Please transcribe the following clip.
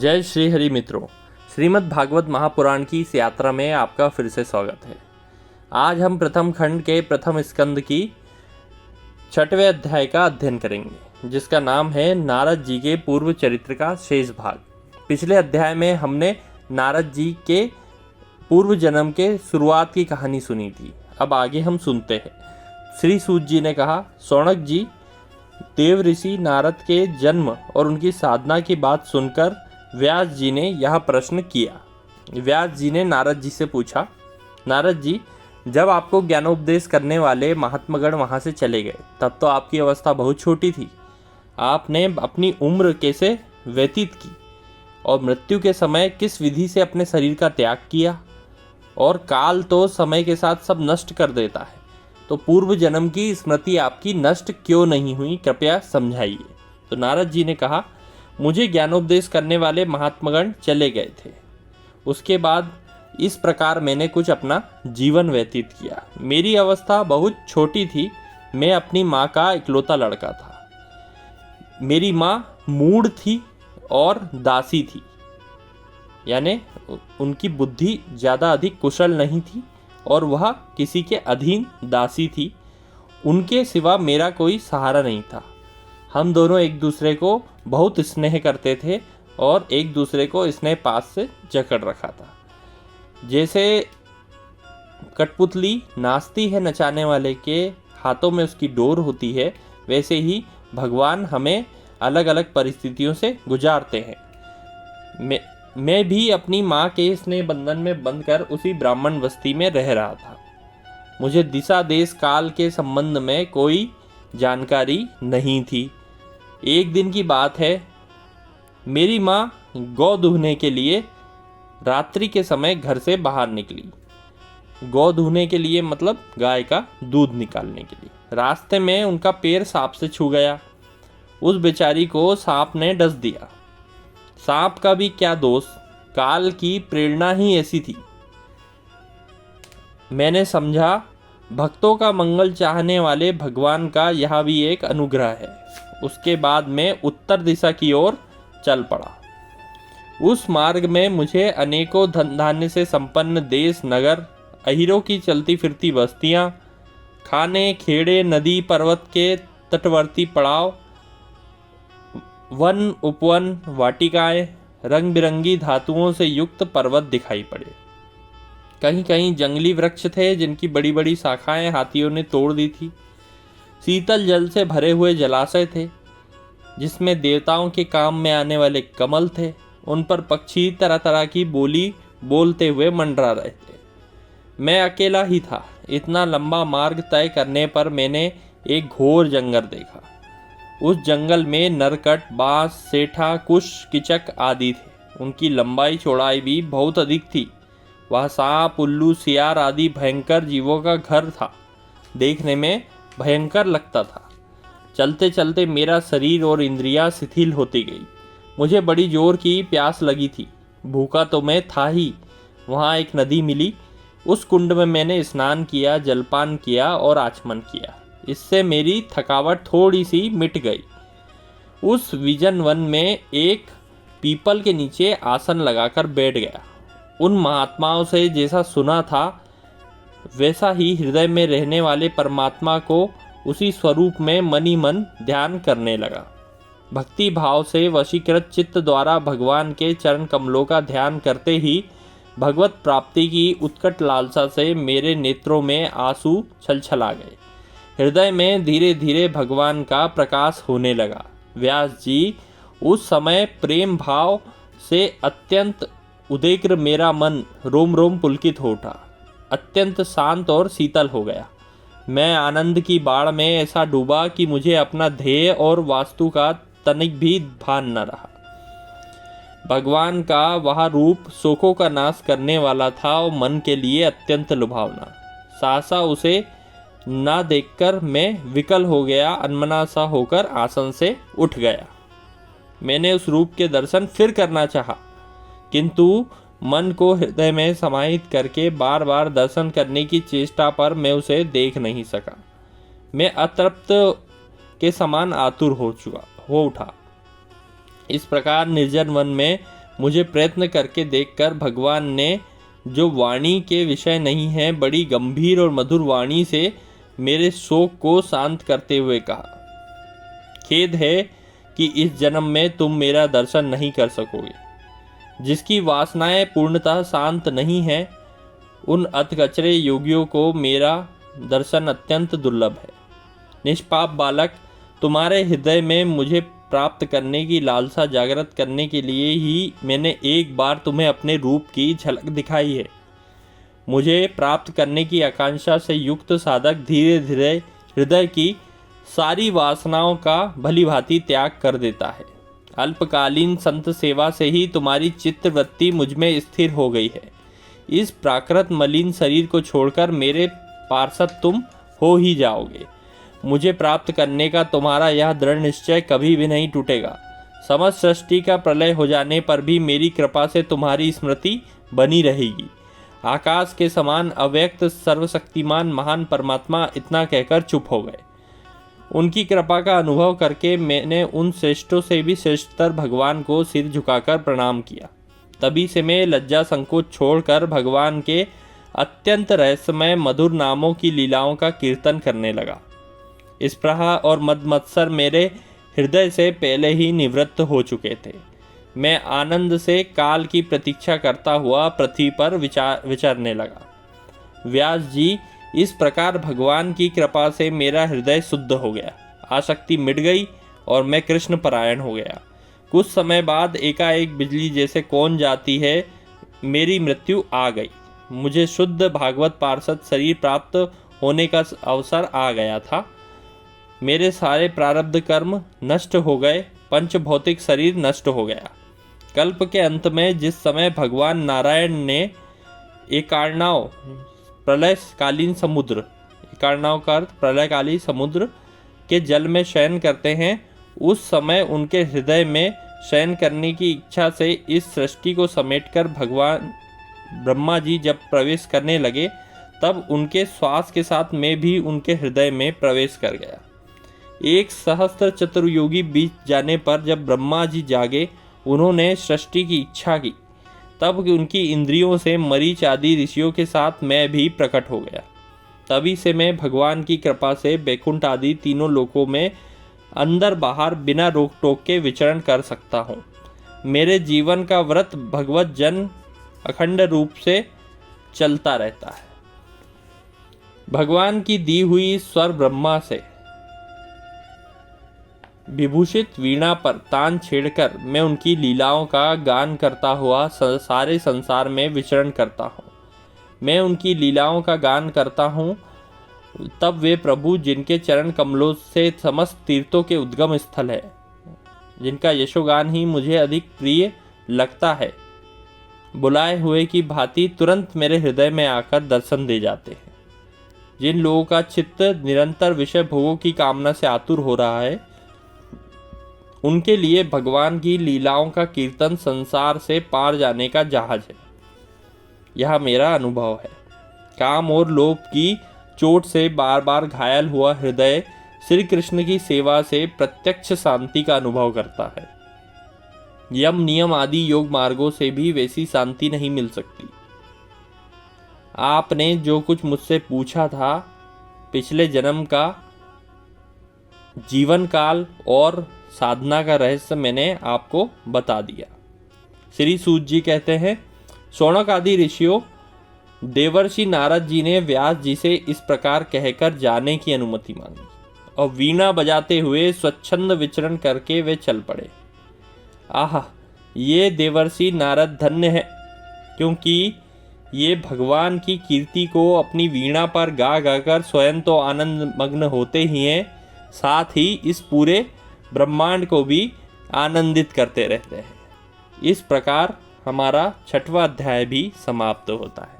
जय श्री हरि मित्रों, श्रीमद् भागवत महापुराण की इस यात्रा में आपका फिर से स्वागत है। आज हम प्रथम खंड के प्रथम स्कंद की 6वें अध्याय का अध्ययन करेंगे, जिसका नाम है नारद जी के पूर्व चरित्र का शेष भाग। पिछले अध्याय में हमने नारद जी के पूर्व जन्म के शुरुआत की कहानी सुनी थी। अब आगे हम सुनते हैं। श्री सूत जी ने कहा, शौनक जी, देव ऋषि नारद के जन्म और उनकी साधना की बात सुनकर व्यास जी ने यह प्रश्न किया। व्यास जी ने नारद जी से पूछा, नारद जी, जब आपको ज्ञानोपदेश करने वाले महात्मगण वहाँ से चले गए, तब तो आपकी अवस्था बहुत छोटी थी। आपने अपनी उम्र कैसे व्यतीत की और मृत्यु के समय किस विधि से अपने शरीर का त्याग किया? और काल तो समय के साथ सब नष्ट कर देता है, तो पूर्व जन्म की स्मृति आपकी नष्ट क्यों नहीं हुई, कृपया समझाइए। तो नारद जी ने कहा, मुझे ज्ञानोपदेश करने वाले महात्मगण चले गए थे। उसके बाद इस प्रकार मैंने कुछ अपना जीवन व्यतीत किया। मेरी अवस्था बहुत छोटी थी। मैं अपनी माँ का इकलौता लड़का था। मेरी माँ मूढ़ थी और दासी थी, यानी उनकी बुद्धि ज़्यादा अधिक कुशल नहीं थी और वह किसी के अधीन दासी थी। उनके सिवा मेरा कोई सहारा नहीं था। हम दोनों एक दूसरे को बहुत स्नेह करते थे और एक दूसरे को स्नेह पास से जकड़ रखा था। जैसे कठपुतली नाचती है नचाने वाले के हाथों में उसकी डोर होती है, वैसे ही भगवान हमें अलग अलग परिस्थितियों से गुजारते हैं। मैं भी अपनी माँ के स्नेह बंधन में बंधकर उसी ब्राह्मण बस्ती में रह रहा था। मुझे दिशा देश काल के संबंध में कोई जानकारी नहीं थी। एक दिन की बात है, मेरी माँ गौ दूहने के लिए रात्रि के समय घर से बाहर निकली। गौ दूहने के लिए मतलब गाय का दूध निकालने के लिए। रास्ते में उनका पैर सांप से छू गया। उस बेचारी को सांप ने डस दिया। सांप का भी क्या दोष, काल की प्रेरणा ही ऐसी थी। मैंने समझा, भक्तों का मंगल चाहने वाले भगवान का यह भी एक अनुग्रह है। उसके बाद मैं उत्तर दिशा की ओर चल पड़ा। उस मार्ग में मुझे अनेकों धन धान्य से संपन्न देश नगर, अहीरों की चलती फिरती बस्तियां, खाने खेड़े, नदी पर्वत के तटवर्ती पड़ाव, वन उपवन, वाटिकाएं, रंग बिरंगी धातुओं से युक्त पर्वत दिखाई पड़े। कहीं कहीं जंगली वृक्ष थे जिनकी बड़ी बड़ी शाखाएं हाथियों ने तोड़ दी थी। शीतल जल से भरे हुए जलाशय थे जिसमें देवताओं के काम में आने वाले कमल थे। उन पर पक्षी तरह तरह की बोली बोलते हुए मंडरा रहे थे। मैं अकेला ही था। इतना लंबा मार्ग तय करने पर मैंने एक घोर जंगल देखा। उस जंगल में नरकट, बांस, सेठा, कुश, किचक आदि थे। उनकी लंबाई चौड़ाई भी बहुत अधिक थी। वह सांप, उल्लू, सियार आदि भयंकर जीवों का घर था। देखने में भयंकर लगता था। चलते चलते मेरा शरीर और इंद्रियां शिथिल होती गई। मुझे बड़ी जोर की प्यास लगी थी। भूखा तो मैं था ही। वहाँ एक नदी मिली। उस कुंड में मैंने स्नान किया, जलपान किया और आचमन किया। इससे मेरी थकावट थोड़ी सी मिट गई। उस विजन वन में एक पीपल के नीचे आसन लगाकर बैठ गया। उन महात्माओं से जैसा सुना था वैसा ही हृदय में रहने वाले परमात्मा को उसी स्वरूप में मन ही मन ध्यान करने लगा। भक्ति भाव से वशीकृत चित्त द्वारा भगवान के चरण कमलों का ध्यान करते ही भगवत प्राप्ति की उत्कट लालसा से मेरे नेत्रों में आंसू छलछला गए। हृदय में धीरे धीरे भगवान का प्रकाश होने लगा। व्यास जी, उस समय प्रेम भाव से अत्यंत उदेग्र मेरा मन रोम रोम पुलकित हो उठा, अत्यंत शांत और शीतल हो गया। मैं आनंद की बाढ़ में ऐसा डूबा कि मुझे अपना ध्येय और वास्तु का तनिक भी भान न रहा। भगवान का वह रूप शोकों का नाश करने वाला था और मन के लिए अत्यंत लुभावना। सहसा उसे ना देखकर मैं विकल हो गया, अनमना सा होकर आसन से उठ गया। मैंने उस रूप के दर्शन फिर करना चाहा, किंतु मन को हृदय में समाहित करके बार बार दर्शन करने की चेष्टा पर मैं उसे देख नहीं सका। मैं अतृप्त के समान आतुर हो उठा। इस प्रकार निर्जन वन में मुझे प्रयत्न करके देखकर भगवान ने, जो वाणी के विषय नहीं है, बड़ी गंभीर और मधुर वाणी से मेरे शोक को शांत करते हुए कहा, खेद है कि इस जन्म में तुम मेरा दर्शन नहीं कर सकोगे। जिसकी वासनाएं पूर्णतः शांत नहीं हैं, उन अतकचरे योगियों को मेरा दर्शन अत्यंत दुर्लभ है। निष्पाप बालक, तुम्हारे हृदय में मुझे प्राप्त करने की लालसा जागृत करने के लिए ही मैंने एक बार तुम्हें अपने रूप की झलक दिखाई है। मुझे प्राप्त करने की आकांक्षा से युक्त साधक धीरे धीरे हृदय की सारी वासनाओं का भली भांति त्याग कर देता है। अल्पकालीन संत सेवा से ही तुम्हारी चित्तवृत्ति मुझमें स्थिर हो गई है। इस प्राकृत मलिन शरीर को छोड़कर मेरे पार्षद तुम हो ही जाओगे। मुझे प्राप्त करने का तुम्हारा यह दृढ़ निश्चय कभी भी नहीं टूटेगा। समस्त सृष्टि का प्रलय हो जाने पर भी मेरी कृपा से तुम्हारी स्मृति बनी रहेगी। आकाश के समान अव्यक्त सर्वशक्तिमान महान परमात्मा इतना कहकर चुप हो गए। उनकी कृपा का अनुभव करके मैंने उन श्रेष्ठों से भी श्रेष्ठतर भगवान को सिर झुकाकर प्रणाम किया। तभी से मैं लज्जा संकोच छोड़कर भगवान के अत्यंत रहस्यमय मधुर नामों की लीलाओं का कीर्तन करने लगा। स्पृहा और मदमत्सर मेरे हृदय से पहले ही निवृत्त हो चुके थे। मैं आनंद से काल की प्रतीक्षा करता हुआ पृथ्वी पर विचरने लगा। व्यास जी, इस प्रकार भगवान की कृपा से मेरा हृदय शुद्ध हो गया, आसक्ति मिट गई और मैं कृष्ण परायण हो गया। कुछ समय बाद एकाएक बिजली जैसे कौन जाती है, मेरी मृत्यु आ गई। मुझे शुद्ध भागवत पार्षद शरीर प्राप्त होने का अवसर आ गया था। मेरे सारे प्रारब्ध कर्म नष्ट हो गए, पंच भौतिक शरीर नष्ट हो गया। कल्प के अंत में जिस समय भगवान नारायण ने एकार्णव प्रलयकालीन समुद्र, एकार्णव का अर्थ प्रलयकालीन समुद्र के जल में शयन करते हैं, उस समय उनके हृदय में शयन करने की इच्छा से इस सृष्टि को समेटकर भगवान ब्रह्मा जी जब प्रवेश करने लगे, तब उनके श्वास के साथ मैं भी उनके हृदय में प्रवेश कर गया। 1 सहस्त्र चतुर्युगी बीत जाने पर जब ब्रह्मा जी जागे, उन्होंने सृष्टि की इच्छा की। तब उनकी इंद्रियों से मरीच आदि ऋषियों के साथ मैं भी प्रकट हो गया। तभी से मैं भगवान की कृपा से बैकुंठ आदि तीनों लोकों में अंदर बाहर बिना रोक टोक के विचरण कर सकता हूँ। मेरे जीवन का व्रत भगवत जन अखंड रूप से चलता रहता है। भगवान की दी हुई स्वर ब्रह्मा से विभूषित वीणा पर तान छेड़कर मैं उनकी लीलाओं का गान करता हुआ सारे संसार में विचरण करता हूँ। मैं उनकी लीलाओं का गान करता हूँ, तब वे प्रभु जिनके चरण कमलों से समस्त तीर्थों के उद्गम स्थल है, जिनका यशोगान ही मुझे अधिक प्रिय लगता है, बुलाए हुए की भांति तुरंत मेरे हृदय में आकर दर्शन दे जाते हैं। जिन लोगों का चित्त निरंतर विषय भोगों की कामना से आतुर हो रहा है, उनके लिए भगवान की लीलाओं का कीर्तन संसार से पार जाने का जहाज है। यह मेरा अनुभव है। काम और लोभ की चोट से बार बार घायल हुआ हृदय श्री कृष्ण की सेवा से प्रत्यक्ष शांति का अनुभव करता है। यम नियम आदि योग मार्गों से भी वैसी शांति नहीं मिल सकती। आपने जो कुछ मुझसे पूछा था, पिछले जन्म का जीवन काल और साधना का रहस्य मैंने आपको बता दिया। श्री सूत जी कहते हैं, शौनक आदि ऋषियों, देवर्षि नारद जी ने व्यास जी से इस प्रकार कहकर जाने की अनुमति मांगी और वीणा बजाते हुए स्वच्छंद विचरण करके वे चल पड़े। आह, ये देवर्षि नारद धन्य है, क्योंकि ये भगवान की कीर्ति को अपनी वीणा पर गा गाकर स्वयं तो आनंद मग्न होते ही हैं, साथ ही इस पूरे ब्रह्मांड को भी आनंदित करते रहते हैं। इस प्रकार हमारा 6वां अध्याय भी समाप्त होता है।